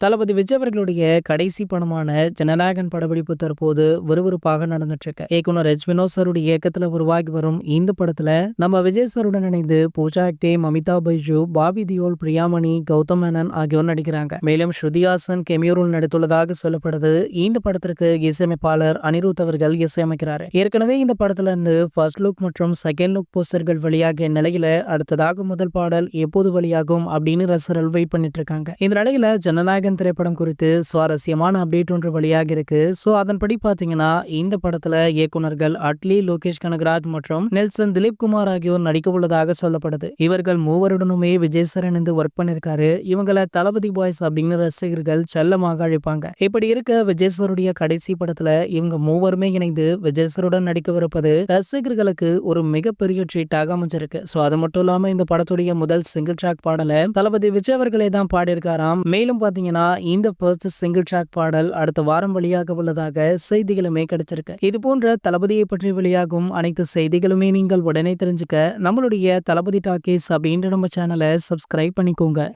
தளபதி விஜய் அவர்களுடைய கடைசி படமான ஜனநாயகன் படப்பிடிப்பு தற்போது விறுவிறுப்பாக நடந்துட்டு இருக்கு. இயக்குனர் வினோத் சாருடைய இயக்கத்துல உருவாகி வரும் இந்த படத்துல நம்ம விஜய் சாருடன் இணைந்து பூஜா ஹெக்டே, மமிதா பைஜு, பாபி தியோல், பிரியாமணி, கௌதம் மேனன் ஆகியோர் நடிக்கிறாங்க. மேலும் ஸ்ருதிஹாசன் கெமியோருள் நடித்துள்ளதாக சொல்லப்படுது. இந்த படத்திற்கு இசையமைப்பாளர் அனிருத் அவர்கள் இசையமைக்கிறார். ஏற்கனவே இந்த படத்துல இருந்து ஃபர்ஸ்ட் லுக் மற்றும் செகண்ட் லுக் போஸ்டர்கள் வெளியாகிய நிலையில அடுத்ததாக முதல் பாடல் எப்போது வெளியாகும் அப்படின்னு ரசிகர்கள் வெயிட் பண்ணிட்டு இருக்காங்க. இந்த நிலையில ஜனநாயகன் திரைப்படம் குறித்து சுவாரஸ்யமான அப்டேட் ஒன்று வெளியாகி இருக்கு. சோ அதன்படி பாத்தீங்கன்னா இந்த படத்துல இயக்குனர்கள் அட்லி, லோகேஷ் கனகராஜ் மற்றும் நெல்சன் திலீப் குமார் ஆகியோர் நடிக்க உள்ளதாக சொல்லப்படுது. இவர்கள் மூவருடனுமே விஜய் சார் இணைந்து ஒர்க் பண்ணிருக்காரு. இவங்கள தளபதி பாய்ஸ் அப்படின்னு ரசிகர்கள் செல்லமாக அழைப்பாங்க. இப்படி இருக்க விஜய் சாருடைய கடைசி படத்துல இவங்க மூவருமே இணைந்து விஜய் சாருடன் நடிக்கவிருப்பது ரசிகர்களுக்கு ஒரு மிகப்பெரிய ட்ரீட்டாக அமைஞ்சிருக்கு. சோ அது மட்டும் இல்லாம இந்த படத்துடைய முதல் சிங்கிள் ட்ராக் பாடலை தளபதி விஜய் அவர்களே தான் பாடியிருக்காராம். மேலும் பாத்தீங்கன்னா இந்த ஃபர்ஸ்ட் சிங்கிள் ட்ராக் பாடல் அடுத்த வாரம் வெளியாக உள்ளதாக செய்திகளுமே கிடைச்சிருக்கு. இது போன்ற தளபதியை பற்றி வெளியாகும் அனைத்து செய்திகளுமே நீங்கள் உடனே தெரிஞ்சுக்க நம்மளுடைய தளபதி டாக்கீஸ் அப்படின்ற நம்ம சேனலை சப்ஸ்கிரைப் பண்ணிக்கோங்க.